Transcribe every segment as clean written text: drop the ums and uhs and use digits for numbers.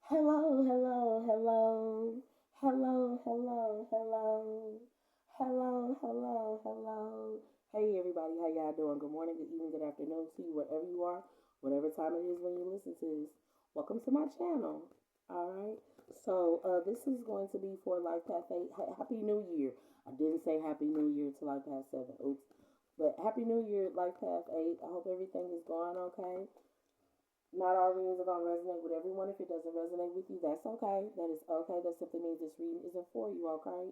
Hello, hello, hello. Hello, hello, hello. Hello, hello, hello. Hey everybody, how y'all doing? Good morning, good evening, good afternoon to you wherever you are, whatever time it is when you listen to this. Welcome to my channel. Alright. This is going to be for Life Path 8. Happy New Year. I didn't say Happy New Year to Life Path 7. Oops. But Happy New Year, Life Path 8. I hope everything is going okay. Not all readings are going to resonate with everyone. If it doesn't resonate with you, that's okay. That is okay. That simply means this reading isn't for you, okay?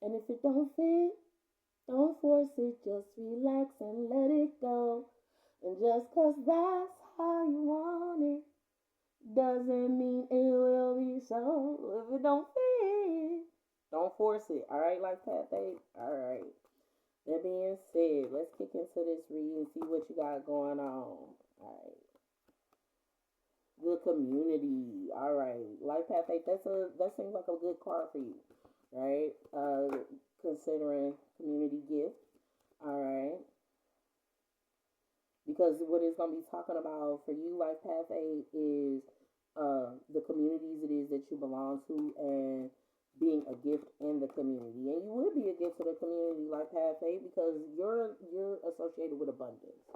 And if it don't fit, don't force it. Just relax and let it go. And just 'cause that's how you want it, doesn't mean it will be so. If it don't fit, don't force it. All right, like that, babe? All right. That being said, let's kick into this reading and see what you got going on. All right. Good community. All right. Life Path 8, that seems like a good card for you, right? Considering community gift. All right. Because what it's gonna be talking about for you, Life Path 8, is the communities it is that you belong to and being a gift in the community. And you would be a gift to the community, Life Path 8, because you're associated with abundance.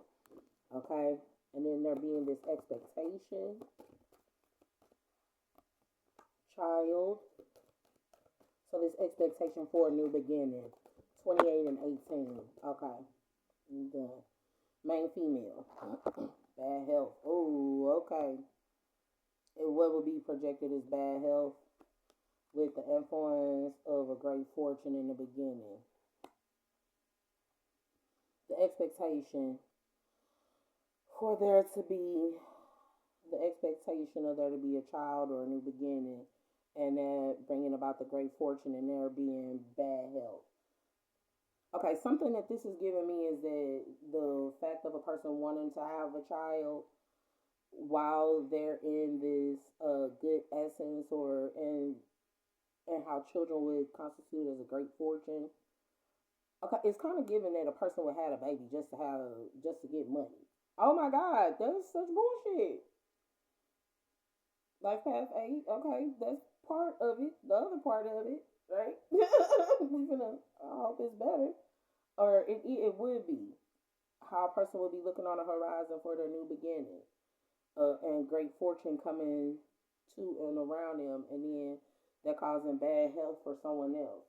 Okay? And then there being this expectation, child. So this expectation for a new beginning. 28 and 18. Okay. The main female. Bad health. Oh, okay. And what would be projected as bad health with the influence of a great fortune in the beginning. The expectation for there to be the expectation of there to be a child or a new beginning and that bringing about the great fortune and there being bad health. Okay, something that this is giving me is that the fact of a person wanting to have a child while they're in this good essence or in and how children would constitute as a great fortune. Okay, it's kind of given that a person would have a baby just to get money. Oh my God, that's such bullshit. Life Path 8, okay, that's part of it. The other part of it, right? We gonna. I hope it's better, or it would be how a person would be looking on the horizon for their new beginning, and great fortune coming to and around them, and then that causing bad health for someone else.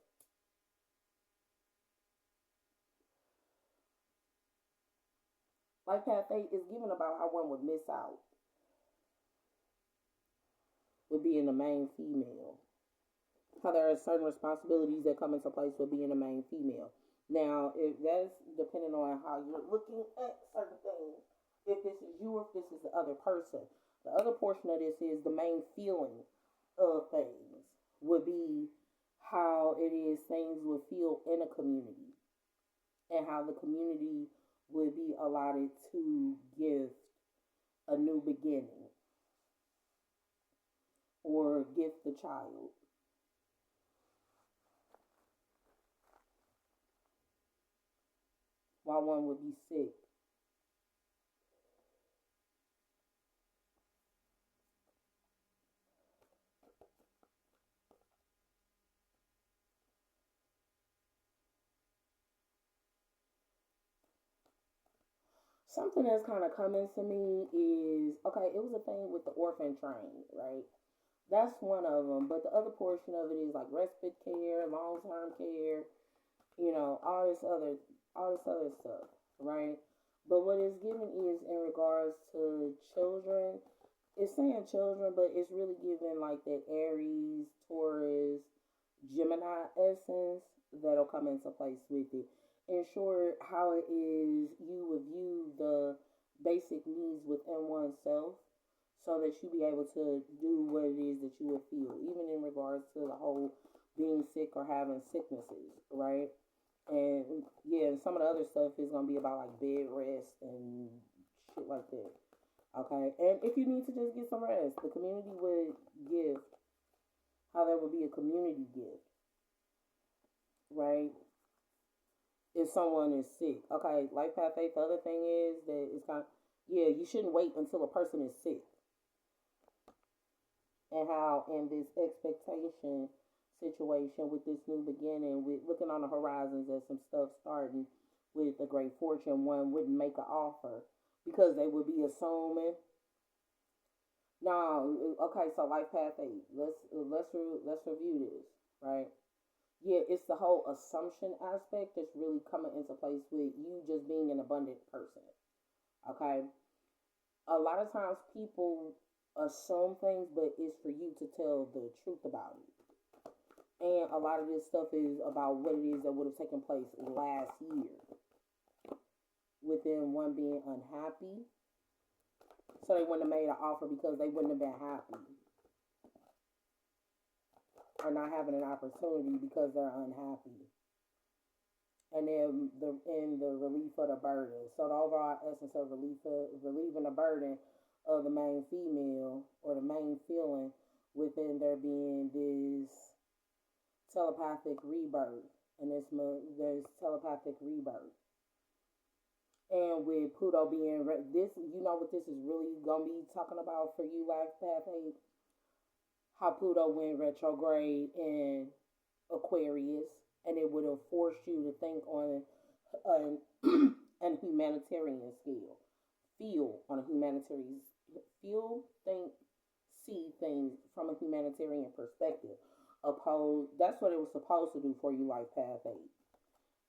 Life Path 8 is given about how one would miss out with being the main female. How there are certain responsibilities that come into place with being a main female. Now, if that's depending on how you're looking at certain things, if this is you or if this is the other person. The other portion of this is the main feeling of things would be how it is things would feel in a community and how the community would be allotted to give a new beginning or gift the child. While one would be sick. Something that's kind of coming to me is okay, it was a thing with the orphan train, right? That's one of them, but the other portion of it is like respite care, long term care, all this other stuff, right? But what it's giving is in regards to children, it's saying children, but it's really giving like that Aries, Taurus, Gemini essence that'll come into place with it. In short, how it is you would view the basic needs within oneself so that you be able to do what it is that you would feel, even in regards to the whole being sick or having sicknesses, right? And yeah, and some of the other stuff is gonna be about like bed rest and shit like that. Okay, and if you need to just get some rest, the community would give how there would be a community gift, right? If someone is sick, okay, life path faith. The other thing is that it's kind of, yeah, you shouldn't wait until a person is sick and how in this expectation situation with this new beginning, with looking on the horizons at some stuff starting with a great fortune, one wouldn't make an offer because they would be assuming. No, okay, so life path eight. Let's review this, right? Yeah, it's the whole assumption aspect that's really coming into place with you just being an abundant person. Okay, a lot of times people assume things, but it's for you to tell the truth about it. And a lot of this stuff is about what it is that would have taken place last year with them one being unhappy. So they wouldn't have made an offer because they wouldn't have been happy. Or not having an opportunity because they're unhappy. And then the relief of the burden. So the overall essence of relieving the burden of the main female or the main feeling within there being this telepathic rebirth, and there's telepathic rebirth. And with Pluto being this, you know what this is really gonna be talking about for you, Life Path 8? How Pluto went retrograde in Aquarius, and it would have forced you to think on an, an humanitarian scale. Feel on a humanitarian feel, think, see things from a humanitarian perspective. That's what it was supposed to do for you, Life Path 8.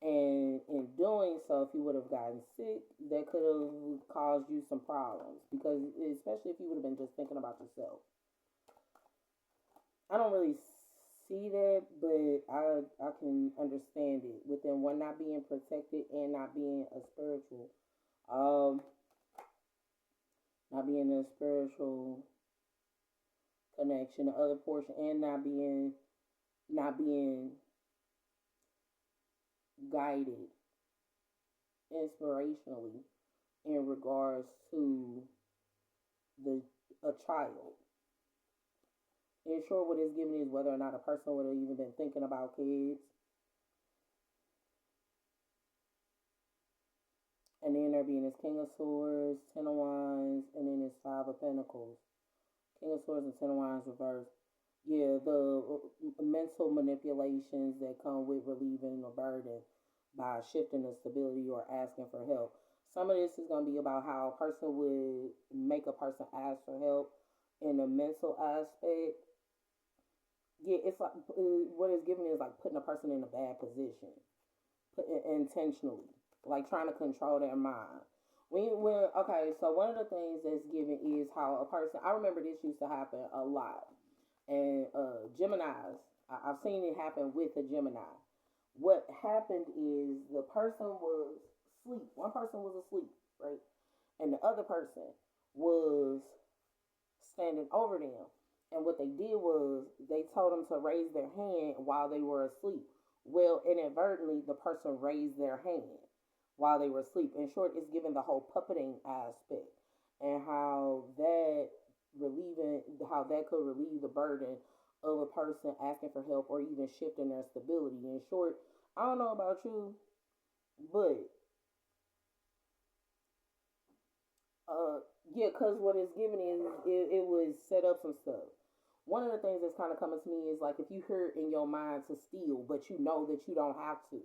And in doing so, if you would have gotten sick, that could have caused you some problems. Because, especially if you would have been just thinking about yourself. I don't really see that, but I can understand it. Within one not being protected and not being a spiritual, not being a spiritual connection, the other portion, and not being guided inspirationally in regards to the a child. In short, what it's giving is whether or not a person would have even been thinking about kids. And then there being this King of Swords, Ten of Wands, and then this Five of Pentacles. King of Swords and Ten of Wands reversed. Yeah, the mental manipulations that come with relieving the burden by shifting the stability or asking for help. Some of this is going to be about how a person would make a person ask for help in a mental aspect. Yeah, it's like what it's giving is like putting a person in a bad position, intentionally, like trying to control their mind. Okay, so one of the things that's given is how a person. I remember this used to happen a lot, and Gemini's. I've seen it happen with a Gemini. What happened is the person was asleep. One person was asleep, right, and the other person was standing over them. And what they did was they told them to raise their hand while they were asleep. Well, inadvertently, the person raised their hand while they were asleep. In short, it's given the whole puppeting aspect and how that could relieve the burden of a person asking for help or even shifting their stability. In short, I don't know about you, but yeah, because what it's given is it was set up some stuff. One of the things that's kind of coming to me is like if you hear in your mind to steal, but you know that you don't have to.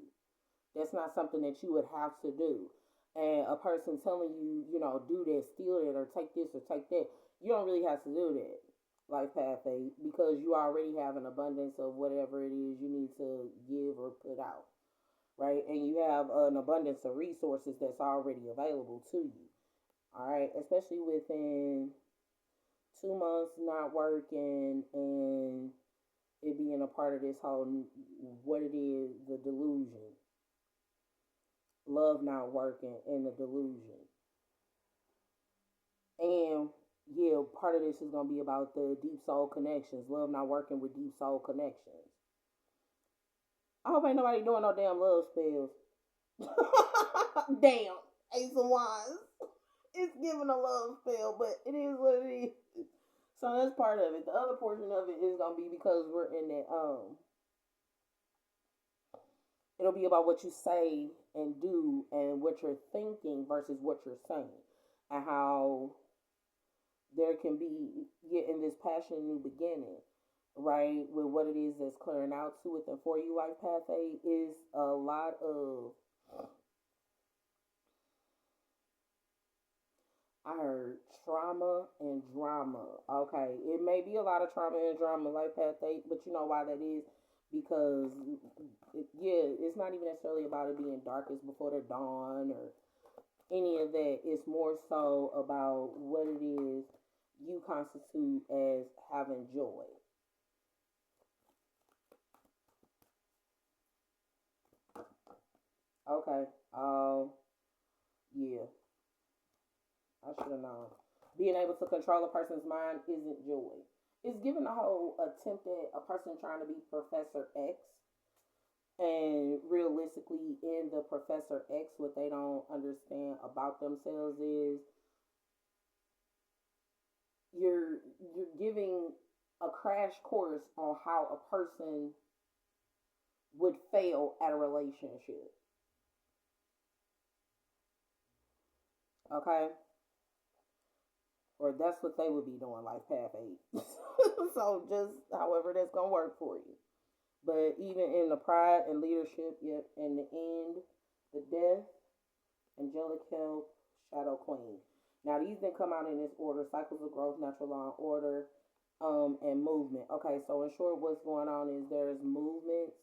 That's not something that you would have to do. And a person telling you, do that, steal it, or take this or take that, you don't really have to do that. Life Path 8, because you already have an abundance of whatever it is you need to give or put out, right? And you have an abundance of resources that's already available to you, all right? Especially within 2 months not working and it being a part of this whole what it is, the delusion, love not working and the delusion. And yeah, part of this is going to be about the deep soul connections, love not working with deep soul connections. I hope ain't nobody doing no damn love spells. Damn, Ace of Wands. It's giving a love spell, but it is what it is. So that's part of it. The other portion of it is gonna be because we're in that it'll be about what you say and do and what you're thinking versus what you're saying. And how there can be in this passion new beginning, right? With what it is that's clearing out to it and for you, life path 8 is a lot of, I heard trauma and drama. Okay, it may be a lot of trauma and drama, life path 8, but you know why that is? Because, yeah, it's not even necessarily about it being darkest before the dawn or any of that. It's more so about what it is you constitute as having joy. Okay. Yeah, I should have known. Being able to control a person's mind isn't joy. It's giving the whole attempt at a person trying to be Professor X, and realistically, in the Professor X, what they don't understand about themselves is you're giving a crash course on how a person would fail at a relationship. Okay? Or that's what they would be doing, like path 8. So just however that's gonna work for you. But even in the pride and leadership, yep, in the end, the death, angelic help, shadow queen. Now these didn't come out in this order: cycles of growth, natural law and order, and movement. Okay, so in short, what's going on is there's movements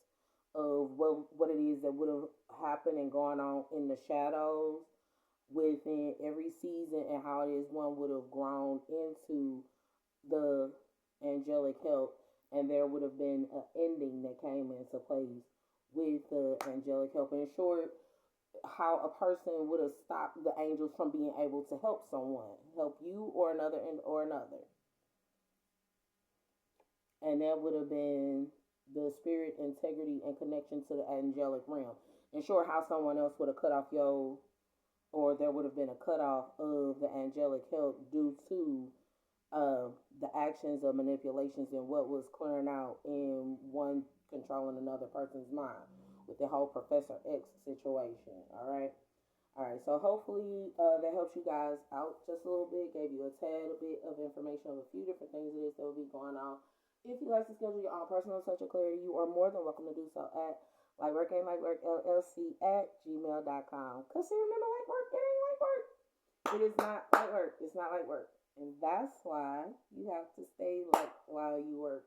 of what it is that would have happened and gone on in the shadows within every season, and how it is one would have grown into the angelic help, and there would have been an ending that came into place with the angelic help. In short, how a person would have stopped the angels from being able to help someone, help you or another, and that would have been the spirit integrity and connection to the angelic realm. In short, how someone else would have cut off your, or there would have been a cutoff of the angelic help due to uh, the actions of manipulations and what was clearing out in one controlling another person's mind with the whole Professor X situation. All right. All right. So hopefully that helps you guys out just a little bit, gave you a tad a bit of information of a few different things it is that will be going on. If you like to schedule your own personal touch of clarity, you are more than welcome to do so at lightwork at gmail.com. Because see, remember, light work, it ain't light work. It is not light work. It's not light work. And that's why you have to stay light while you work.